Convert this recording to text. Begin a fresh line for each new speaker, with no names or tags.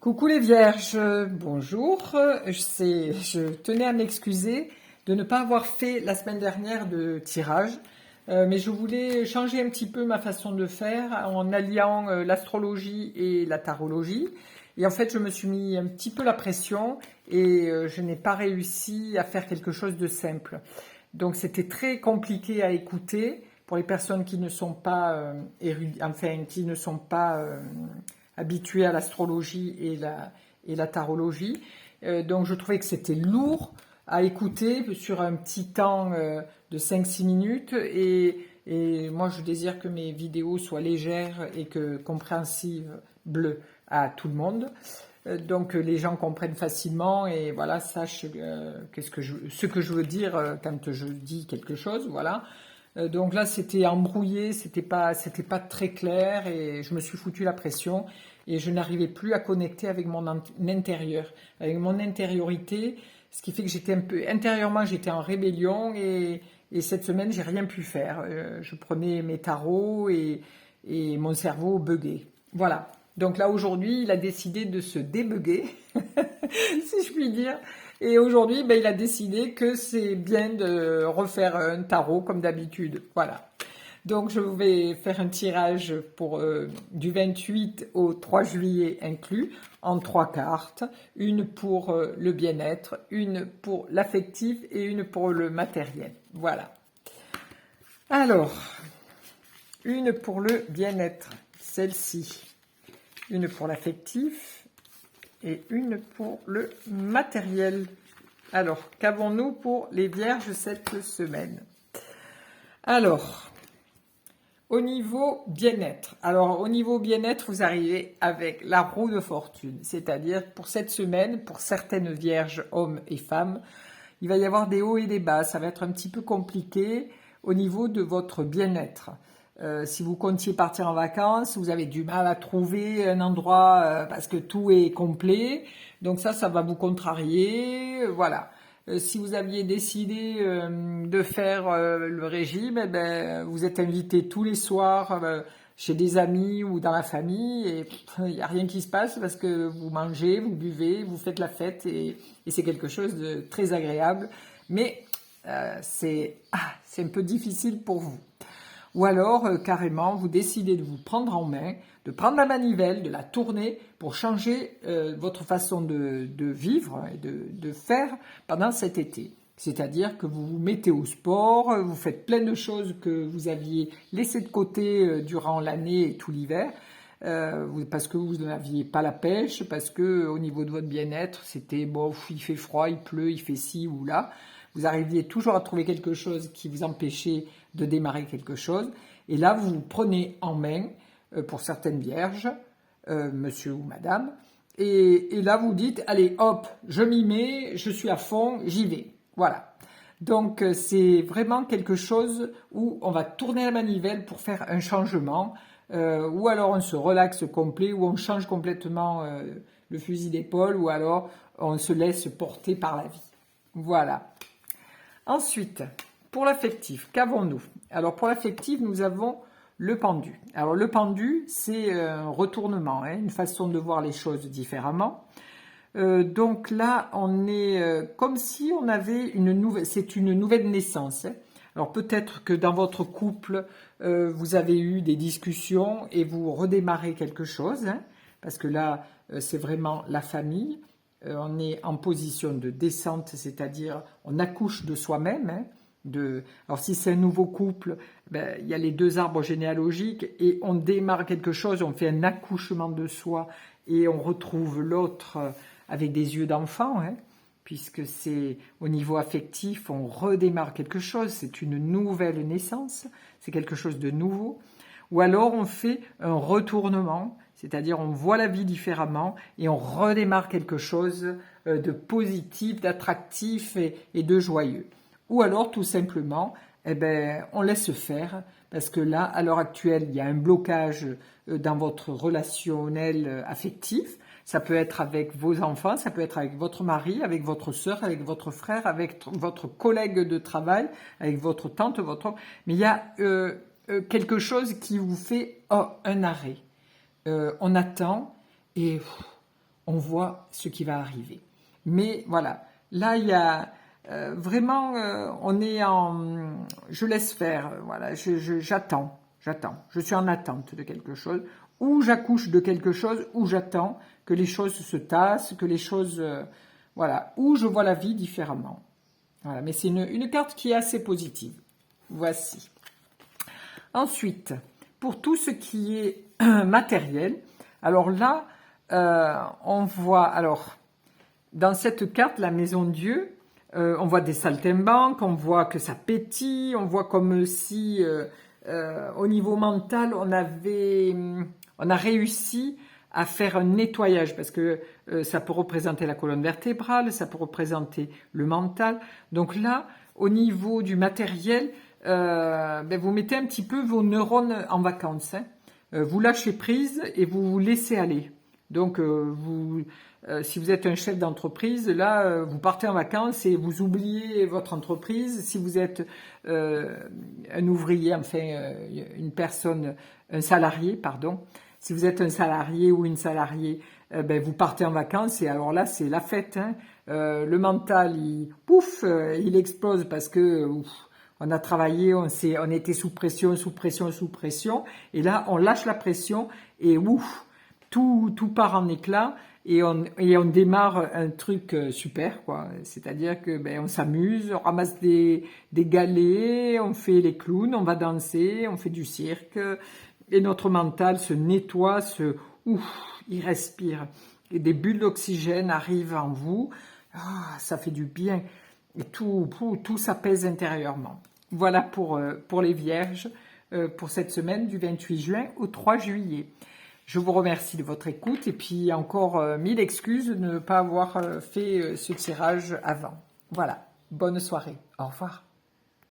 Coucou les vierges, bonjour. Je tenais à m'excuser de ne pas avoir fait la semaine dernière de tirage, mais je voulais changer un petit peu ma façon de faire en alliant l'astrologie et la tarologie. Et en fait, je me suis mis un petit peu la pression et je n'ai pas réussi à faire quelque chose de simple. Donc c'était très compliqué à écouter pour les personnes qui ne sont pas enfin qui ne sont pas habituées à l'astrologie et la tarologie. Donc je trouvais que c'était lourd à écouter sur un petit temps de 5-6 minutes et moi je désire que mes vidéos soient légères et compréhensibles à tout le monde. Donc les gens comprennent facilement et voilà, sachent ce que je veux dire quand je dis quelque chose, voilà. Donc là c'était embrouillé, c'était pas très clair et je me suis foutu la pression et je n'arrivais plus à connecter avec mon intérieur, avec mon intériorité, ce qui fait que j'étais un peu intérieurement j'étais en rébellion et cette semaine j'ai rien pu faire. Je prenais mes tarots et mon cerveau buguait. Voilà. Donc là, aujourd'hui, il a décidé de se débugger, si je puis dire. Et aujourd'hui, il a décidé que c'est bien de refaire un tarot comme d'habitude. Voilà. Donc je vais faire un tirage pour du 28 au 3 juillet inclus, en 3 cartes. Une pour le bien-être, une pour l'affectif et une pour le matériel. Voilà. Alors, une pour le bien-être, celle-ci. Une pour l'affectif et une pour le matériel. Alors, qu'avons-nous pour les vierges cette semaine? Alors, au niveau bien-être. Alors, au niveau bien-être, vous arrivez avec la roue de fortune. C'est-à-dire, pour cette semaine, pour certaines vierges, hommes et femmes, il va y avoir des hauts et des bas. Ça va être un petit peu compliqué au niveau de votre bien-être. Si vous comptiez partir en vacances, vous avez du mal à trouver un endroit parce que tout est complet. Donc ça va vous contrarier. Voilà. Si vous aviez décidé de faire le régime, vous êtes invité tous les soirs chez des amis ou dans la famille et il n'y a rien qui se passe parce que vous mangez, vous buvez, vous faites la fête et c'est quelque chose de très agréable. Mais c'est un peu difficile pour vous. Ou alors, carrément, vous décidez de vous prendre en main, de prendre la manivelle, de la tourner pour changer votre façon de vivre et de faire pendant cet été. C'est-à-dire que vous vous mettez au sport, vous faites plein de choses que vous aviez laissées de côté durant l'année et tout l'hiver, parce que vous n'aviez pas la pêche, parce que au niveau de votre bien-être, c'était bon, il fait froid, il pleut, il fait ci ou là. Vous arriviez toujours à trouver quelque chose qui vous empêchait de démarrer quelque chose. Et là, vous vous prenez en main, pour certaines vierges, monsieur ou madame, et là, vous dites, allez, hop, je m'y mets, je suis à fond, j'y vais. Voilà. Donc, c'est vraiment quelque chose où on va tourner la manivelle pour faire un changement, ou alors on se relaxe complet, ou on change complètement le fusil d'épaule, ou alors on se laisse porter par la vie. Voilà. Ensuite, pour l'affectif, qu'avons-nous? Alors pour l'affectif, nous avons le pendu. Alors le pendu, c'est un retournement, une façon de voir les choses différemment. Donc là, on est comme si on avait c'est une nouvelle naissance. Alors peut-être que dans votre couple, vous avez eu des discussions et vous redémarrez quelque chose, parce que là, c'est vraiment la famille. On est en position de descente, c'est-à-dire on accouche de soi-même. Alors si c'est un nouveau couple, il y a les 2 arbres généalogiques et on démarre quelque chose, on fait un accouchement de soi et on retrouve l'autre avec des yeux d'enfant, puisque c'est au niveau affectif, on redémarre quelque chose, c'est une nouvelle naissance, c'est quelque chose de nouveau. Ou alors on fait un retournement, c'est-à-dire on voit la vie différemment et on redémarre quelque chose de positif, d'attractif et de joyeux. Ou alors tout simplement, on laisse faire parce que là, à l'heure actuelle, il y a un blocage dans votre relationnel affectif. Ça peut être avec vos enfants, ça peut être avec votre mari, avec votre sœur, avec votre frère, avec votre collègue de travail, avec votre tante, Mais il y a quelque chose qui vous fait un arrêt. On attend et on voit ce qui va arriver. Mais voilà, là il y a vraiment, on est en, je laisse faire, voilà, j'attends, je suis en attente de quelque chose, ou j'accouche de quelque chose, ou j'attends que les choses se tassent, que les choses, voilà, ou je vois la vie différemment. Voilà, mais c'est une carte qui est assez positive. Voici. Ensuite, pour tout ce qui est matériel, alors là, on voit, alors, dans cette carte, la maison de Dieu, on voit des saltimbanques, on voit que ça pétille, on voit comme si, au niveau mental, on a réussi à faire un nettoyage, parce que ça peut représenter la colonne vertébrale, ça peut représenter le mental. Donc là, au niveau du matériel, vous mettez un petit peu vos neurones en vacances, hein. Vous lâchez prise et vous vous laissez aller. Donc, si vous êtes un chef d'entreprise, là, vous partez en vacances et vous oubliez votre entreprise. Si vous êtes un ouvrier, enfin, une personne, un salarié, pardon. Si vous êtes un salarié ou une salariée, vous partez en vacances et alors là, c'est la fête, hein. Le mental, il explose parce que on a travaillé, on était sous pression, et là, on lâche la pression et tout part en éclats et on démarre un truc super, quoi. C'est-à-dire que on s'amuse, on ramasse des galets, on fait les clowns, on va danser, on fait du cirque et notre mental se nettoie, il respire et des bulles d'oxygène arrivent en vous. Ça fait du bien et tout s'apaise intérieurement. Voilà pour les vierges pour cette semaine du 28 juin au 3 juillet. Je vous remercie de votre écoute et puis encore 1000 excuses de ne pas avoir fait ce tirage avant. Voilà, bonne soirée, au revoir.